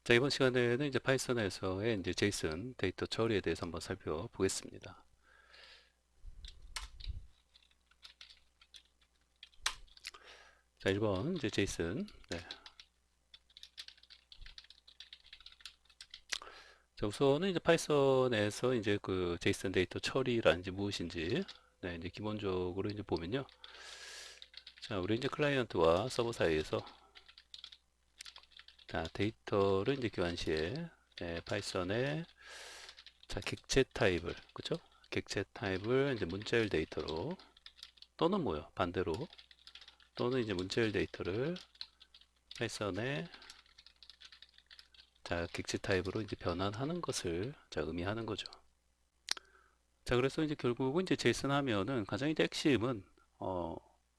자, 이번 시간에는 이제 파이썬에서의 이제 제이슨 데이터 처리에 대해서 한번 살펴보겠습니다. 자, 1번 이제 제이슨. 네. 자, 우선은 이제 파이썬에서 이제 그 제이슨 데이터 처리라는 게 무엇인지, 네, 이제 기본적으로 이제 보면요. 자, 우리 이제 클라이언트와 서버 사이에서 자, 데이터를 이제 교환 시에 파이썬의 자, 객체 타입을, 그죠? 객체 타입을 이제 문자열 데이터로 또는 뭐요? 반대로 또는 이제 문자열 데이터를 파이썬에 자, 객체 타입으로 이제 변환하는 것을 자, 의미하는 거죠. 자, 그래서 이제 결국은 이제 제이슨 하면은 가장 이제 핵심은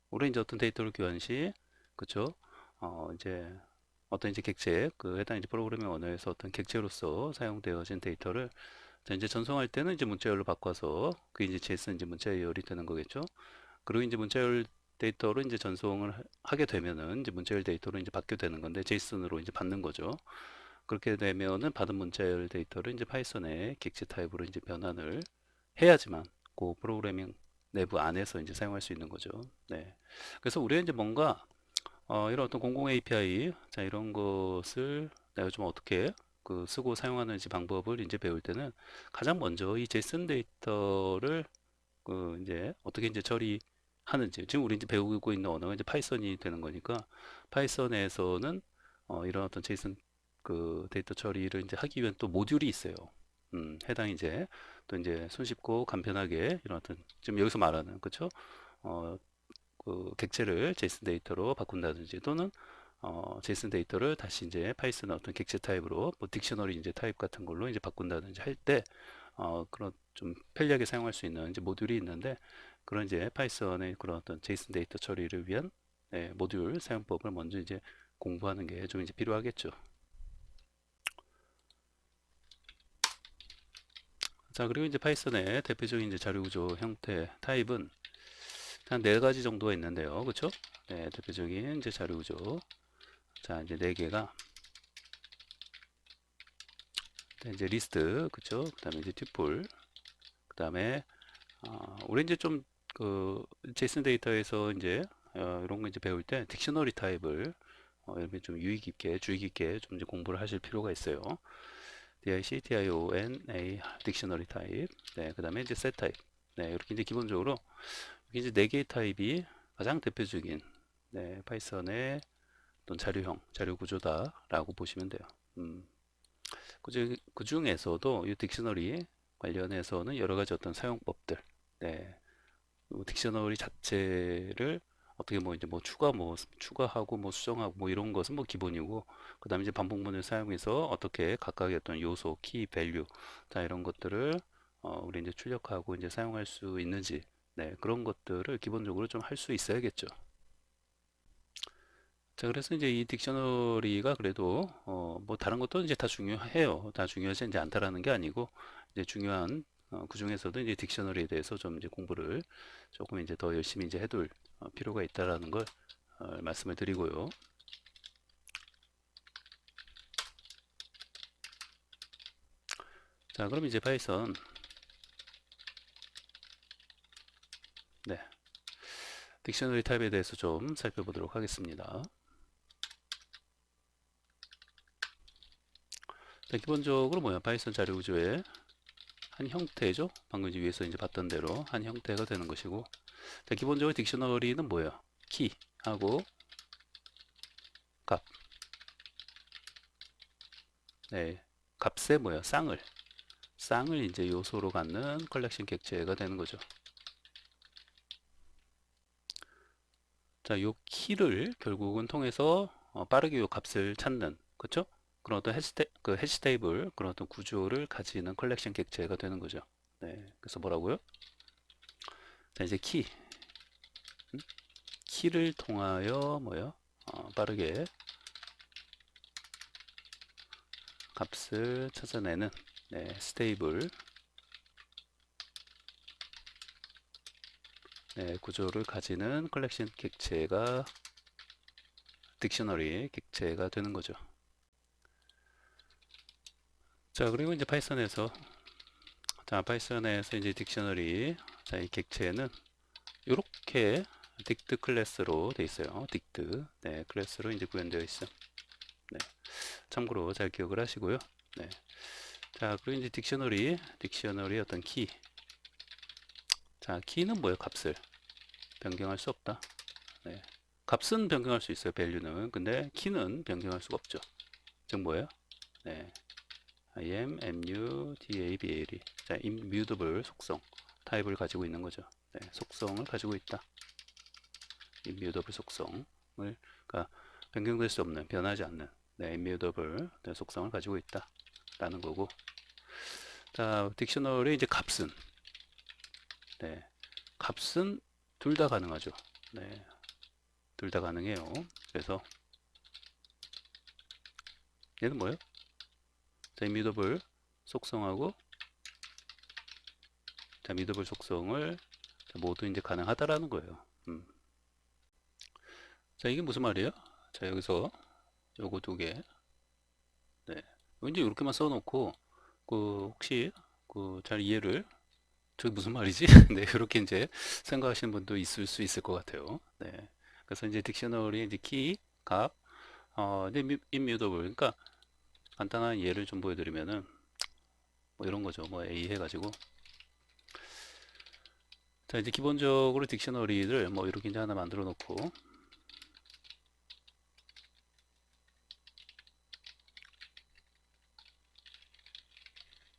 우리 이제 어떤 데이터를 교환 시, 그쵸? 이제 어떤 이제 객체, 그 해당 이제 프로그래밍 언어에서 어떤 객체로서 사용되어진 데이터를 자, 이제 전송할 때는 이제 문자열로 바꿔서 그게 이제 제이슨 이제 문자열이 되는 거겠죠. 그리고 이제 문자열 데이터로 이제 전송을 하게 되면은 이제 문자열 데이터로 이제 받게 되는 건데 제이슨으로 이제 받는 거죠. 그렇게 되면은 받은 문자열 데이터를 이제 파이썬의 객체 타입으로 이제 변환을 해야지만 그 프로그래밍 내부 안에서 이제 사용할 수 있는 거죠. 네. 그래서 우리가 이제 뭔가 이런 어떤 공공 API 자 이런 것을 내가 좀 어떻게 그 쓰고 사용하는지 방법을 이제 배울 때는 가장 먼저 이 제이슨 데이터를 그 이제 어떻게 이제 처리하는지 지금 우리 이제 배우고 있는 언어가 이제 파이썬이 되는 거니까 파이썬에서는 이런 어떤 제이슨 그 데이터 처리를 이제 하기 위한 또 모듈이 있어요. 해당 이제 또 이제 손쉽고 간편하게 이런 어떤 지금 여기서 말하는 그쵸? 어, 그 객체를 제이슨 데이터로 바꾼다든지 또는 제이슨 데이터를 다시 이제 파이썬 어떤 객체 타입으로 뭐 딕셔너리 이제 타입 같은 걸로 이제 바꾼다든지 할 때 그런 좀 편리하게 사용할 수 있는 이제 모듈이 있는데 그런 이제 파이썬의 그런 어떤 제이슨 데이터 처리를 위한 모듈 사용법을 먼저 이제 공부하는 게 좀 이제 필요하겠죠. 자, 그리고 이제 파이썬의 대표적인 이제 자료 구조 형태 타입은 한 네 가지 정도가 있는데요. 그렇죠? 네, 대표적인 이제 자료 구조. 자, 이제 네 개가 이제 리스트, 그렇죠? 그다음에 이제 튜플, 그다음에 우리 이제 좀 그 제이슨 데이터에서 이제 이런 거 이제 배울 때 딕셔너리 타입을 이렇게 좀 유의 깊게 주의 깊게 좀 이제 공부를 하실 필요가 있어요. DIC, TIONA 딕셔너리 타입. 네, 그다음에 이제 셋 타입. 네, 이렇게 이제 기본적으로 이게 이제 네 개의 타입이 가장 대표적인 파이썬의 어떤 자료형, 자료 구조다라고 보시면 돼요. 그 중에서도 이 딕셔너리 관련해서는 여러 가지 어떤 사용법들, 네, 딕셔너리 자체를 어떻게 뭐 이제 뭐 추가하고 뭐 수정하고 뭐 이런 것은 뭐 기본이고 그다음에 이제 반복문을 사용해서 어떻게 각각의 어떤 요소, 키, 밸류 자 이런 것들을 우리 이제 출력하고 이제 사용할 수 있는지 네, 그런 것들을 기본적으로 좀 할 수 있어야겠죠. 자, 그래서 이제 이 딕셔너리가 그래도 뭐 다른 것도 이제 다 중요해요. 다 중요하지 이제 않다라는 게 아니고 이제 중요한 그 중에서도 이제 딕셔너리에 대해서 좀 이제 공부를 조금 이제 더 열심히 이제 해둘 필요가 있다라는 걸 말씀을 드리고요. 자, 그럼 이제 파이썬 네, 딕셔너리 타입에 대해서 좀 살펴보도록 하겠습니다. 자, 기본적으로 뭐야? 파이썬 자료 구조의 한 형태죠. 방금 이제 위에서 이제 봤던 대로 한 형태가 되는 것이고, 자, 기본적으로 딕셔너리는 뭐야? 키하고 값, 네, 값의 뭐야? 쌍을 이제 요소로 갖는 컬렉션 객체가 되는 거죠. 자, 요 키를 결국은 통해서 빠르게 요 값을 찾는, 그쵸? 그런 어떤 그 해시 테이블, 그런 어떤 구조를 가지는 컬렉션 객체가 되는 거죠. 네, 그래서 뭐라고요? 자, 이제 키를 통하여 뭐요? 빠르게 값을 찾아내는 스테이블 구조를 가지는 컬렉션 객체가 딕셔너리 객체가 되는 거죠. 자, 그리고 이제 파이썬에서 이제 딕셔너리, 자, 이 객체는 이렇게 딕트 클래스로 돼 있어요. 딕트, 네, 클래스로 이제 구현되어 있어. 네, 참고로 잘 기억을 하시고요. 네, 자, 그리고 이제 딕셔너리 어떤 키, 자, 키는 뭐예요? 값을 변경할 수 없다. 네, 값은 변경할 수 있어요. 밸류는, 근데 키는 변경할 수가 없죠. 즉 뭐예요? 네, immutable. 자, immutable 속성 타입을 가지고 있는 거죠. 네, 속성을 가지고 있다. immutable 속성을, 그러니까 변경될 수 없는, 변하지 않는, 네, immutable 속성을 가지고 있다 라는 거고. 자, 딕셔너리 이제 값은, 네, 값은 둘 다 가능하죠. 네, 둘 다 가능해요. 그래서 얘는 뭐예요? 자, immutable 속성하고, 자, immutable 속성을 모두 이제 가능하다라는 거예요. 자, 이게 무슨 말이에요? 자, 여기서 요거 두 개, 네, 이제 이렇게만 써놓고, 혹시 잘 이해를, 저게 무슨 말이지? 네, 이렇게 이제 생각하시는 분도 있을 수 있을 것 같아요. 네, 그래서 이제 딕셔너리 이제 키, 값, 이제 immutable, 그러니까 간단한 예를 좀 보여드리면은 뭐 이런 거죠. 뭐 A 해가지고, 자, 이제 기본적으로 딕셔너리를 뭐 이렇게 이제 하나 만들어 놓고,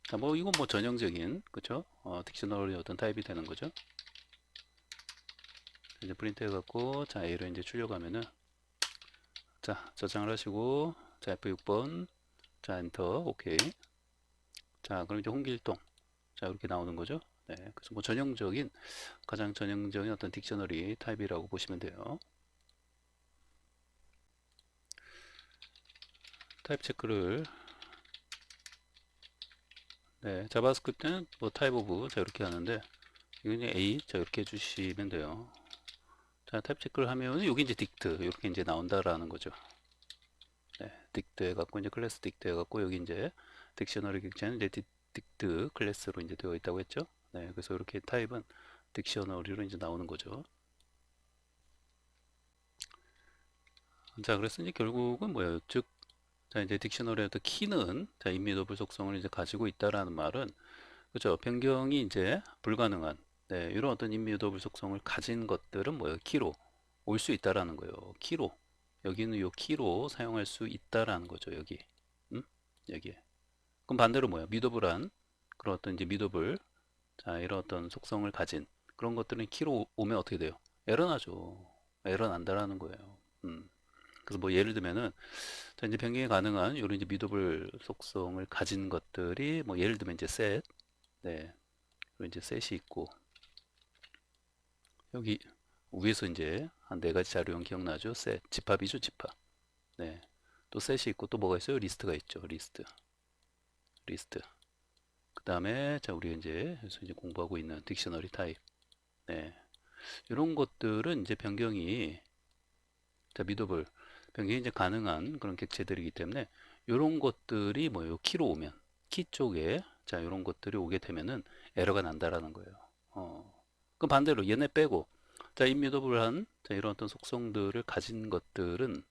자, 뭐 이건 뭐 전형적인, 그쵸? 딕셔너리 어떤 타입이 되는 거죠. 이제 프린트 해갖고, 자, A를 이제 출력하면은, 자, 저장을 하시고, 자, F6번, 자, 엔터, 오케이. 자, 그럼 이제 홍길동, 자, 이렇게 나오는 거죠. 네, 그래서 뭐 전형적인, 가장 전형적인 어떤 딕셔너리 타입이라고 보시면 돼요. 타입 체크를, 네, 자바스크립트는 뭐 타입 오브, 자, 이렇게 하는데, 이건 이제 A, 자, 이렇게 해주시면 돼요. 자, 타입 체크를 하면, 여기 이제 딕트, 이렇게 이제 나온다라는 거죠. 네, 딕트 해갖고, 이제 클래스 딕트 해갖고, 여기 이제 딕셔너리 객체는 이제 딕트 클래스로 이제 되어 있다고 했죠. 네, 그래서 이렇게 타입은 딕셔너리로 이제 나오는 거죠. 자, 그래서 이제 결국은 뭐예요? 즉, 자, 이제 딕셔너리의 어떤 키는, 자, 인미도불 속성을 이제 가지고 있다라는 말은, 그죠? 변경이 이제 불가능한, 네, 이런 어떤 인미도불 속성을 가진 것들은 뭐예요? 키로 올 수 있다라는 거예요. 키로. 여기는 요 키로 사용할 수 있다라는 거죠. 여기. 여기에. 그럼 반대로 뭐야? 미더블한 그런 어떤 이제 미더블, 자, 이런 어떤 속성을 가진 그런 것들은 키로 오면 어떻게 돼요? 에러 나죠. 에러 난다라는 거예요. 그래서 뭐 예를 들면은, 자, 이제 변경이 가능한 이런 이제 미더블 속성을 가진 것들이 뭐 예를 들면 이제 셋, 네, 그리고 이제 셋이 있고, 여기 위에서 이제 한 네 가지 자료형 기억나죠? 셋, 집합이죠, 집합. 네, 또 셋이 있고 또 뭐가 있어요? 리스트가 있죠, 리스트. 그 다음에 자, 우리 이제 그래서 이제 공부하고 있는 딕셔너리 타입. 네, 이런 것들은 이제 변경이, 자, 미더블 변경이 이제 가능한 그런 객체들이기 때문에 이런 것들이 뭐예요? 키로 오면 키 쪽에, 자, 이런 것들이 오게 되면은 에러가 난다라는 거예요. 그럼 반대로 얘네 빼고, 자, 임미더블한, 자, 이런 어떤 속성들을 가진 것들은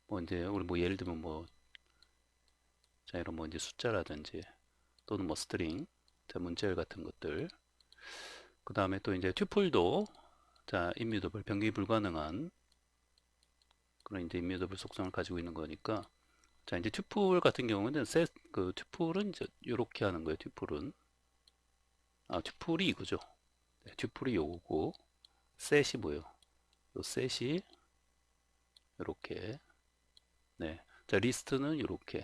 뭐 이제 우리 뭐 예를 들면 뭐, 자, 이런 뭐 이제 숫자라든지 또는 뭐 스트링, 자, 문자열 같은 것들, 그 다음에 또 이제 튜플도, 자, 임뮤더블 변경이 불가능한 그런 이제 임뮤더블 속성을 가지고 있는 거니까, 자, 이제 튜플 같은 경우는 그 튜플은 이제 이렇게 하는 거예요. 튜플은, 튜플이 이거죠. 네, 튜플이 요거고, 셋이 뭐예요? 요 셋이 이렇게, 네, 자, 리스트는 이렇게.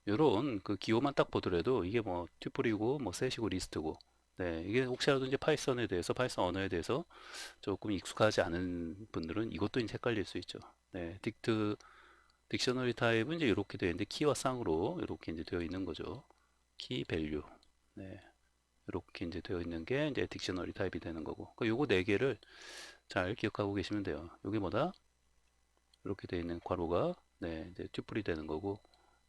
요런 그 기호만 딱 보더라도 이게 뭐 튜플이고 뭐 셋이고 리스트고, 네, 이게 혹시라도 이제 파이썬에 대해서, 파이썬 언어에 대해서 조금 익숙하지 않은 분들은 이것도 이제 헷갈릴 수 있죠. 네, 딕셔너리 타입은 이제 이렇게 되어 있는데 키와 쌍으로 이렇게 이제 되어 있는 거죠. 키 밸류. 네, 이렇게 이제 되어 있는 게 이제 딕셔너리 타입이 되는 거고. 그 요거 네 개를 잘 기억하고 계시면 돼요. 요게 뭐다? 이렇게 되어 있는 괄호가, 네, 이제 튜플이 되는 거고,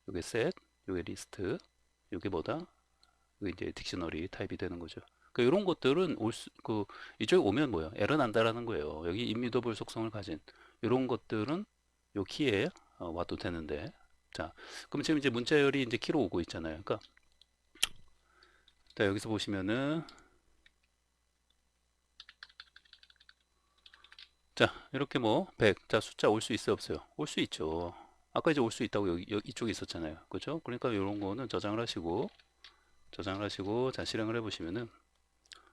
요게 셋, 요게 리스트, 요게 뭐다? 요게 이제 딕셔너리 타입이 되는 거죠. 그 이런 것들은 이쪽에 오면 뭐예요? 에러 난다라는 거예요. 여기 임뮤더블 속성을 가진 이런 것들은 요 키에 와도 되는데, 자, 그럼 지금 이제 문자열이 이제 키로 오고 있잖아요. 그러니까 자, 여기서 보시면은 자, 이렇게 뭐 100, 자, 숫자 올 수 있어요, 없어요? 올 수 있죠. 아까 이제 올 수 있다고 이쪽에 있었잖아요. 그렇죠? 그러니까 이런 거는 저장을 하시고 자, 실행을 해 보시면은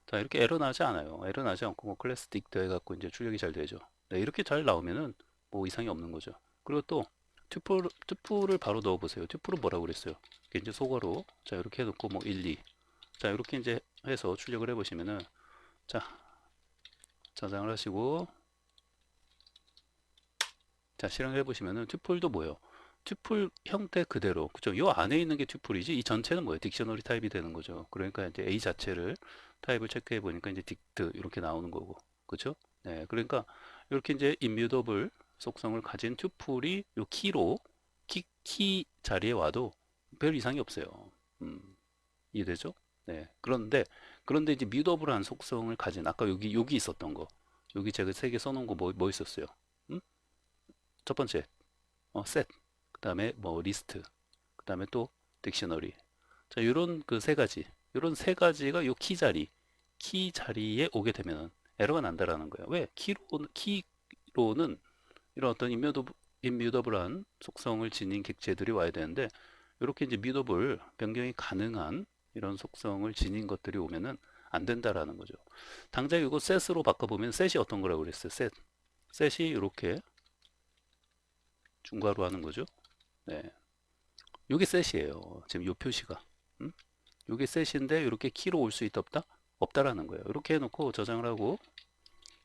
자, 이렇게 에러 나지 않아요. 에러 나지 않고 뭐 클래스 딕 해 갖고 이제 출력이 잘 되죠. 네, 이렇게 잘 나오면은 뭐 이상이 없는 거죠. 그리고 또 튜플을 바로 넣어 보세요. 튜플은 뭐라고 그랬어요? 이게 이제 소괄호. 자, 이렇게 해 놓고 뭐 1, 2. 자, 이렇게 이제 해서 출력을 해 보시면은 자, 저장을 하시고 자, 실행을 해보시면은 튜플도 뭐예요? 튜플 형태 그대로, 그죠? 요 안에 있는 게 튜플이지 이 전체는 뭐예요? 딕셔너리 타입이 되는 거죠. 그러니까 이제 A 자체를 타입을 체크해 보니까 이제 딕트 이렇게 나오는 거고, 그죠? 네, 그러니까 이렇게 이제 임뮤더블 속성을 가진 튜플이 요 키로 키 자리에 와도 별 이상이 없어요. 음, 이해되죠? 네, 그런데 이제 뮤더블한 속성을 가진 아까 여기 있었던 거, 여기 제가 세 개 써놓은 거 뭐 있었어요? 음? 첫 번째 셋, 그 다음에 뭐 리스트, 그 다음에 또 딕셔너리. 자, 요런 그 세 가지, 요런 세 가지가 요 키 자리에 오게 되면 에러가 난다라는 거예요. 왜? 키로는 이런 어떤 임뮤더블한 속성을 지닌 객체들이 와야 되는데, 이렇게 이제 뮤더블 변경이 가능한 이런 속성을 지닌 것들이 오면은 안 된다라는 거죠. 당장 이거 셋으로 바꿔보면 셋이 어떤 거라고 그랬어요? 셋이 이렇게 중괄호 하는 거죠. 네. 요게 셋이에요. 지금 요 표시가. 음? 요게 셋인데 이렇게 키로 올 수 있다 없다? 없다라는 거예요. 이렇게 해놓고 저장을 하고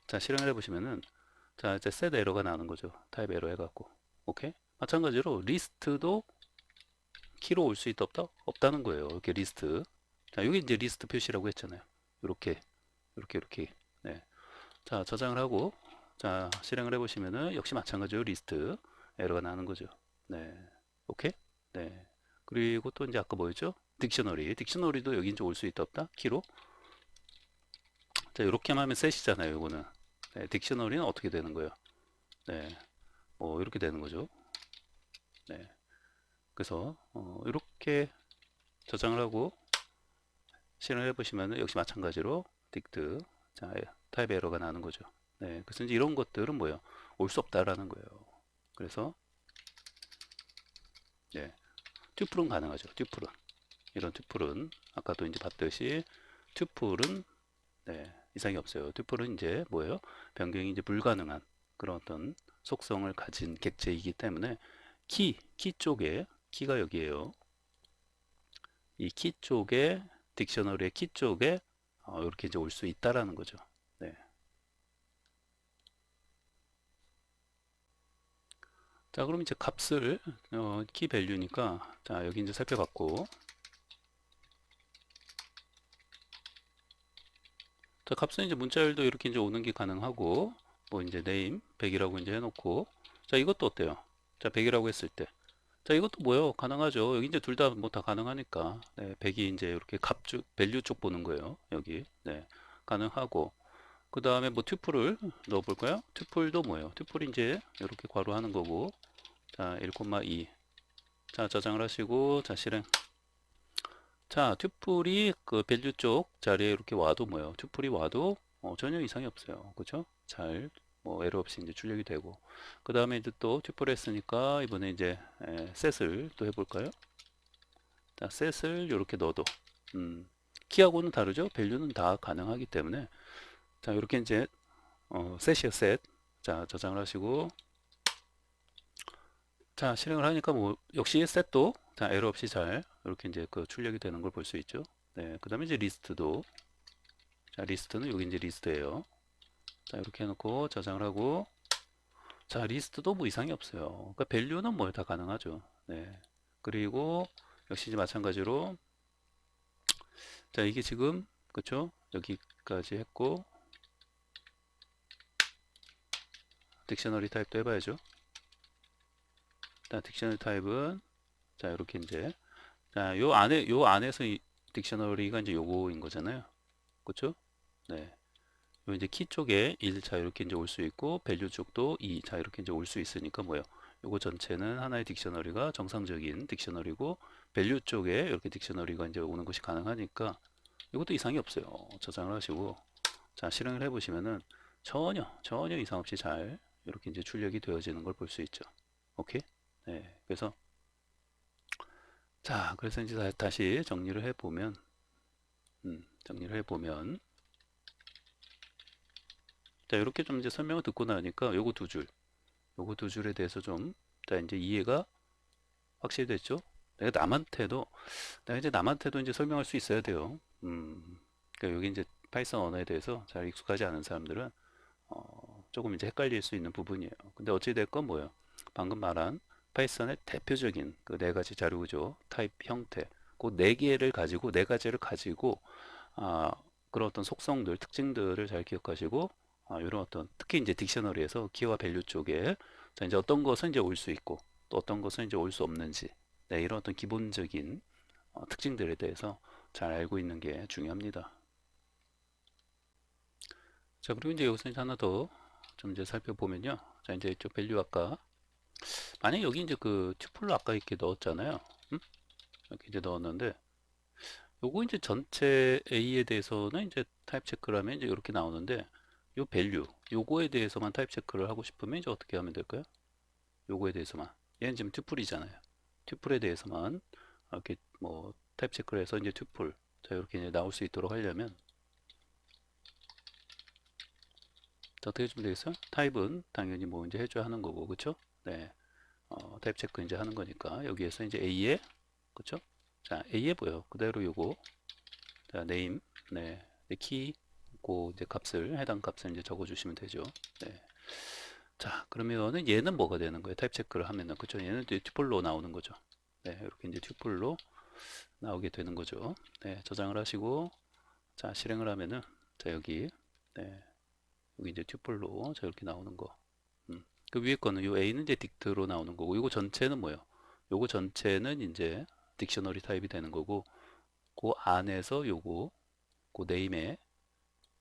자, 실행을 해보시면은 자, 이제 셋 에러가 나는 거죠. 타입 에러 해갖고. 오케이? 마찬가지로 리스트도 키로 올 수 있다 없다? 없다는 거예요. 이렇게 리스트. 자, 여기 이제 리스트 표시라고 했잖아요. 이렇게. 네. 자, 저장을 하고 자, 실행을 해보시면은 역시 마찬가지로 리스트 에러가 나는 거죠. 네. 오케이? 네. 그리고 또 이제 아까 뭐였죠? 딕셔너리도 여기 이제 올 수 있다 없다? 키로. 자, 이렇게만 하면 셋이잖아요, 이거는. 네, 딕셔너리는 어떻게 되는 거예요? 네. 뭐 이렇게 되는 거죠. 네. 그래서 이렇게 저장을 하고 실행을 해보시면 역시 마찬가지로 딕트 자, 타입 에러가 나는 거죠. 네. 그래서 이제 이런 것들은 뭐예요? 올 수 없다라는 거예요. 그래서 네. 튜플은 가능하죠. 이런 튜플은 아까도 이제 봤듯이 튜플은 네, 이상이 없어요. 튜플은 이제 뭐예요? 변경이 이제 불가능한 그런 어떤 속성을 가진 객체이기 때문에 키 쪽에 키가 여기에요. 이 키 쪽에 딕셔너리의 키 쪽에 이렇게 이제 올 수 있다라는 거죠. 네. 자, 그럼 이제 값을 키 밸류니까 자, 여기 이제 살펴봤고 자, 값은 이제 문자열도 이렇게 이제 오는 게 가능하고 뭐 이제 name 100이라고 이제 해놓고 자, 이것도 어때요? 자, 100이라고 했을 때 자, 이것도 뭐요? 가능하죠. 여기 이제 둘 다 뭐 다 가능하니까. 네, 100이 이제 이렇게 밸류 쪽 보는 거예요. 여기. 네, 가능하고. 그 다음에 뭐 튜플을 넣어 볼까요? 튜플도 뭐예요? 튜플이 이제 이렇게 괄호 하는 거고. 자, 1,2. 자, 저장을 하시고, 자, 실행. 자, 튜플이 그 밸류 쪽 자리에 이렇게 와도 뭐예요? 튜플이 와도 전혀 이상이 없어요. 그죠? 잘, 뭐 에러 없이 이제 출력이 되고. 그 다음에 이제 또 튜플 했으니까 이번에 이제 셋을 또 해볼까요? 자, 셋을 이렇게 넣어도 키하고는 다르죠. 밸류는 다 가능하기 때문에 자, 이렇게 이제 셋이요, 셋. 자, 저장을 하시고 자, 실행을 하니까 뭐 역시 셋도 자, 에러 없이 잘 이렇게 이제 그 출력이 되는 걸 볼 수 있죠. 네, 그다음에 이제 리스트도 자, 리스트는 여기 이제 리스트예요. 자, 이렇게 해놓고 저장을 하고 자, 리스트도 뭐 이상이 없어요. 그러니까 밸류는 뭐 다 가능하죠. 네. 그리고 역시 이제 마찬가지로 자, 이게 지금 그쵸? 여기까지 했고 딕셔너리 타입도 해봐야죠. 일단 딕셔너리 타입은 자, 이렇게 이제 자, 요 안에서 이 딕셔너리가 이제 요거인 거잖아요. 그쵸? 네. 요 이제 키 쪽에 1, 자, 이렇게 이제 올 수 있고, 밸류 쪽도 2, 자, 이렇게 이제 올 수 있으니까 뭐예요? 요거 전체는 하나의 딕셔너리가 정상적인 딕셔너리고, 밸류 쪽에 이렇게 딕셔너리가 이제 오는 것이 가능하니까, 이것도 이상이 없어요. 저장을 하시고, 자, 실행을 해보시면은 전혀 이상 없이 잘 이렇게 이제 출력이 되어지는 걸 볼 수 있죠. 오케이? 네. 그래서 이제 다시 정리를 해보면, 자, 이렇게 좀 이제 설명을 듣고 나니까 요거 두 줄에 대해서 좀, 자, 이제 이해가 확실히 됐죠? 내가 이제 남한테도 이제 설명할 수 있어야 돼요. 그러니까 여기 이제 파이썬 언어에 대해서 잘 익숙하지 않은 사람들은 조금 이제 헷갈릴 수 있는 부분이에요. 근데 어찌 됐건 뭐예요? 방금 말한 파이썬의 대표적인 그 네 가지 자료 구조, 타입 형태, 그 네 가지를 가지고 아, 그런 어떤 속성들, 특징들을 잘 기억하시고 이런 어떤 특히 이제 딕셔너리에서 키와 밸류 쪽에 자, 이제 어떤 것은 이제 올 수 있고 또 어떤 것은 이제 올 수 없는지 네, 이런 어떤 기본적인 특징들에 대해서 잘 알고 있는 게 중요합니다. 자, 그리고 이제 여기서 이제 하나 더 좀 이제 살펴보면요. 자, 이제 이쪽 밸류 아까 만약 여기 이제 그 튜플로 아까 이렇게 넣었잖아요. 음? 이렇게 이제 넣었는데 요거 이제 전체 A에 대해서는 이제 타입 체크를 하면 이제 이렇게 나오는데 요 밸류 요거에 대해서만 타입 체크를 하고 싶으면 이제 어떻게 하면 될까요? 요거에 대해서만 얘는 지금 튜플이잖아요. 튜플에 대해서만 이렇게 뭐 타입 체크를 해서 이제 튜플 자 이렇게 이제 나올 수 있도록 하려면 자, 어떻게 해주면 되겠어요? 타입은 당연히 뭐 이제 해줘야 하는 거고 그쵸? 네, 타입 체크 이제 하는 거니까 여기에서 이제 A에 그쵸? 자 A에 뭐요? 그대로 요거 자 네임 네, 키 고 이제 값을 해당 값을 이제 적어주시면 되죠. 네. 자 그러면은 얘는 뭐가 되는 거예요? 타입 체크를 하면은 그쵸? 얘는 이제 튜플로 나오는 거죠. 네, 이렇게 이제 튜플로 나오게 되는 거죠. 네, 저장을 하시고 자 실행을 하면은 자 여기 네, 여기 이제 튜플로 자 이렇게 나오는 거. 그 위에 거는 요 A는 이제 딕트로 나오는 거고 이거 전체는 뭐예요? 요거 전체는 이제 딕셔너리 타입이 되는 거고 그 안에서 요거 그 네임에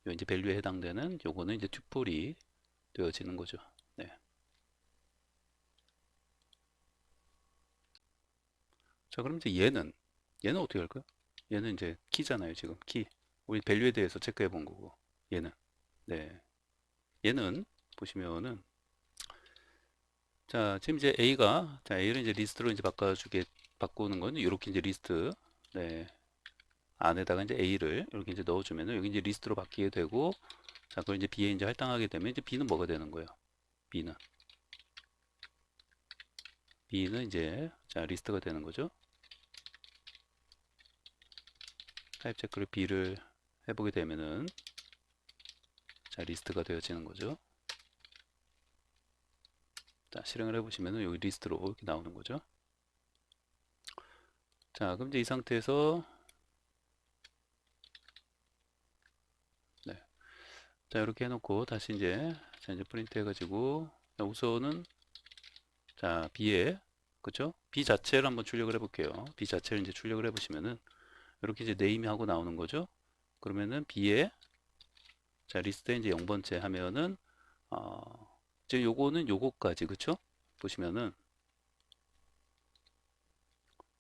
요 이제 밸류에 해당되는 요거는 이제 튜플이 되어지는 거죠. 네. 자, 그럼 이제 얘는 어떻게 할까요? 얘는 이제 키잖아요, 지금 키. 우리 밸류에 대해서 체크해 본 거고. 얘는 네. 얘는 보시면은 자, 지금 이제 A를 이제 리스트로 이제 바꾸는 건 이렇게 이제 리스트 네. 안에다가 이제 A를 이렇게 이제 넣어주면은 여기 이제 리스트로 바뀌게 되고 자, 그걸 이제 B에 이제 할당하게 되면 이제 B는 뭐가 되는 거예요? B는 B는 이제 자 리스트가 되는 거죠. 타입 체크를 B를 해보게 되면은 자 리스트가 되어지는 거죠. 자 실행을 해보시면은 여기 리스트로 이렇게 나오는 거죠. 자 그럼 이제 이 상태에서 네. 자 이렇게 해놓고 다시 이제 프린트 해가지고 자, 우선은 자 B에 그쵸? B 자체를 한번 출력을 해볼게요. B 자체를 이제 출력을 해보시면은 이렇게 이제 네임이 하고 나오는 거죠. 그러면은 B에 자 리스트에 이제 0번째 하면은 이제 요거는 요거까지 그쵸? 보시면은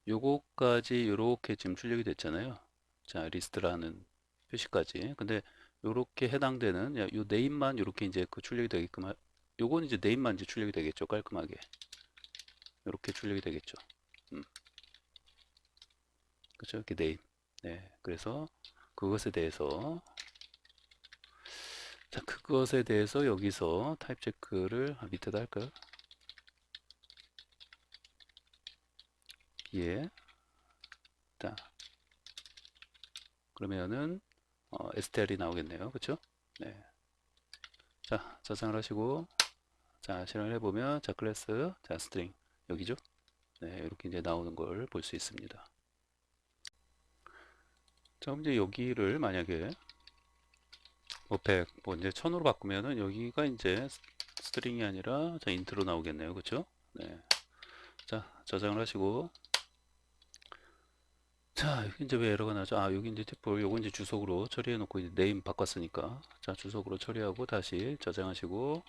요거까지 요렇게 지금 출력이 됐잖아요. 자 리스트라는 표시까지. 근데 요렇게 해당되는 요 네임만 요렇게 이제 그 출력이 되게끔 요거는 이제 네임만 이제 출력이 되겠죠. 깔끔하게 요렇게 출력이 되겠죠. 음, 그렇죠. 이렇게 네임. 네, 그래서 그것에 대해서 자 그것에 대해서 여기서 타입 체크를 밑에다 할까요? B에 자 그러면은 STR이 나오겠네요. 그렇죠? 네. 자 저장을 하시고 자 실행을 해보면 자 클래스 자 스트링 여기죠? 네, 이렇게 이제 나오는 걸 볼 수 있습니다. 자, 그럼 이제 여기를 만약에 뭐 100, 뭐 이제 1000으로 바꾸면은 여기가 이제 스트링이 아니라 자 인트로 나오겠네요. 그렇죠? 네. 자, 저장을 하시고 자, 여기 이제 왜 에러가 나죠? 아, 여기 이제 팁볼, 요거 이제 주석으로 처리해 놓고 이제 네임 바꿨으니까. 자, 주석으로 처리하고 다시 저장하시고,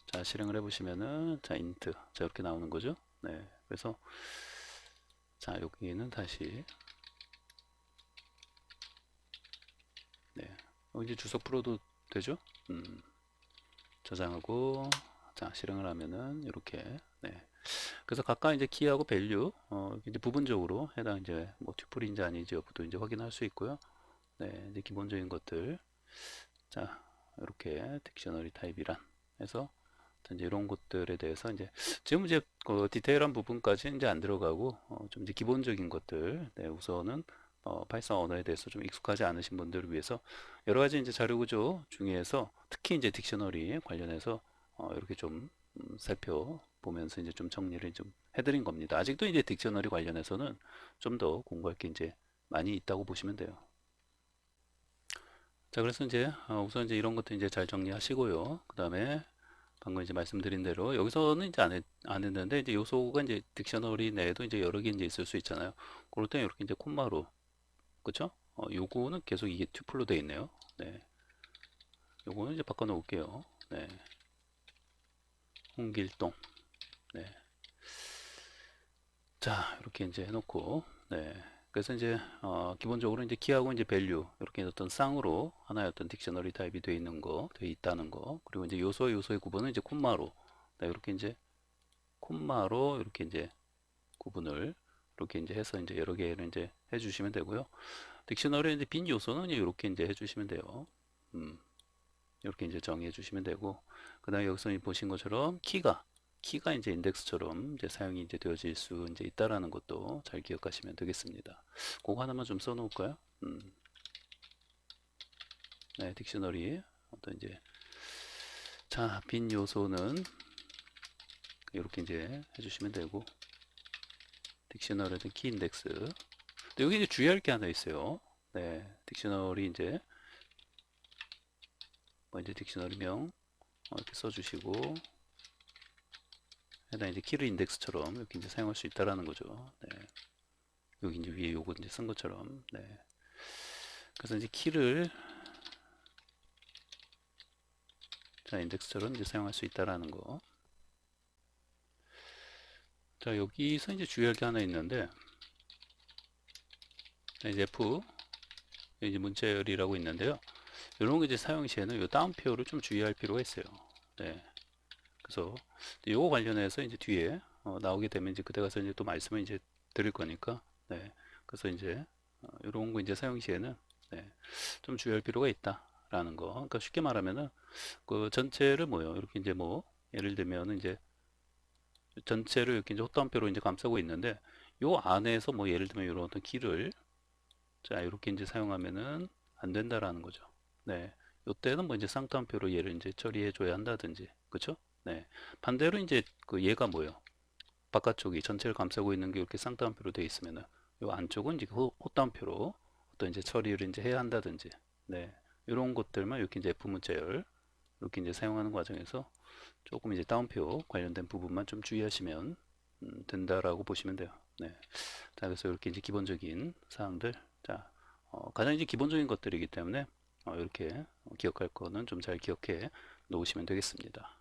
자, 실행을 해보시면은, 자, 인트. 자, 이렇게 나오는 거죠. 네. 그래서, 자, 여기는 다시, 네. 이제 주석 풀어도 되죠? 저장하고, 자, 실행을 하면은, 이렇게, 네. 그래서 각각 이제 키하고 밸류, 이제 부분적으로 해당 이제 뭐 튜플인지 아닌지 여부도 이제 확인할 수 있고요. 네, 이제 기본적인 것들. 자, 이렇게 딕셔너리 타입이란 해서 이제 이런 것들에 대해서 이제 지금 이제 그 디테일한 부분까지 이제 안 들어가고 좀 이제 기본적인 것들. 네, 우선은 파이썬 언어에 대해서 좀 익숙하지 않으신 분들을 위해서 여러 가지 이제 자료 구조 중에서 특히 이제 딕셔너리 관련해서 이렇게 좀 살펴보면서 이제 좀 정리를 좀 해드린 겁니다. 아직도 이제 딕셔너리 관련해서는 좀 더 공부할 게 이제 많이 있다고 보시면 돼요. 자, 그래서 이제 우선 이제 이런 것도 이제 잘 정리하시고요. 그 다음에 방금 이제 말씀드린 대로 여기서는 이제 안 했는데 이제 요소가 이제 딕셔너리 내에도 이제 여러 개 이제 있을 수 있잖아요. 그럴 때 이렇게 이제 콤마로, 그쵸? 요거는 계속 이게 튜플로 되어 있네요. 네, 요거는 이제 바꿔 놓을게요. 네, 홍길동. 네, 자, 이렇게 이제 해놓고, 네. 그래서 이제 기본적으로 이제 키하고 이제 밸류 이렇게 어떤 쌍으로 하나의 어떤 딕셔너리 타입이 되어 있는 거, 되어 있다는 거, 그리고 이제 요소와 요소의 구분은 이제 콤마로, 네, 이렇게 이제 콤마로 이렇게 이제 구분을 이렇게 이제 해서 이제 여러 개를 이제 해주시면 되고요. 딕셔너리 이제 빈 요소는 이렇게 이제 해주시면 돼요. 이렇게 이제 정의해 주시면 되고, 그 다음에 여기서 보신 것처럼 키가 이제 인덱스처럼 이제 사용이 이제 되어질 수 이제 있다라는 것도 잘 기억하시면 되겠습니다. 그거 하나만 좀 써놓을까요? 네, 딕셔너리 어떤 이제 자, 빈 요소는 이렇게 이제 해주시면 되고, 딕셔너리 키 인덱스. 여기 이제 주의할 게 하나 있어요. 네, 딕셔너리 이제 뭐 이제 딕셔너리명 이렇게 써주시고 해당 이제 키를 인덱스처럼 이렇게 이제 사용할 수 있다라는 거죠. 네. 여기 이제 위에 요거 이제 쓴 것처럼. 네. 그래서 이제 키를 자, 인덱스처럼 이제 사용할 수 있다라는 거. 자, 여기서 이제 주의할 게 하나 있는데, 자, 이제 F, 이제 문자열이라고 있는데요. 이런 거 이제 사용 시에는 이 다운표를 좀 주의할 필요가 있어요. 네. 그래서 요거 관련해서 이제 뒤에 나오게 되면 이제 그때 가서 이제 또 말씀을 이제 드릴 거니까, 네. 그래서 이제 이런 거 이제 사용 시에는 네. 좀 주의할 필요가 있다라는 거. 그러니까 쉽게 말하면은 그 전체를 뭐요? 이렇게 이제 뭐 예를 들면 이제 전체를 이렇게 이제 헛다운표로 이제 감싸고 있는데 요 안에서 뭐 예를 들면 이런 어떤 키를 자 이렇게 이제 사용하면은 안 된다라는 거죠. 네, 요때는 뭐 이제 쌍따옴표로 얘를 이제 처리해 줘야 한다든지, 그렇죠? 네, 반대로 이제 그 얘가 뭐예요? 바깥쪽이 전체를 감싸고 있는 게 이렇게 쌍따옴표로 되어 있으면은 요 안쪽은 이제 헛다운표로 어떤 이제 처리를 이제 해야 한다든지, 네, 이런 것들만 이렇게 이제 F 문자열 이렇게 이제 사용하는 과정에서 조금 이제 다운표 관련된 부분만 좀 주의하시면 된다라고 보시면 돼요. 네. 자, 그래서 이렇게 이제 기본적인 사항들, 자, 가장 이제 기본적인 것들이기 때문에 이렇게 기억할 거는 좀 잘 기억해 놓으시면 되겠습니다.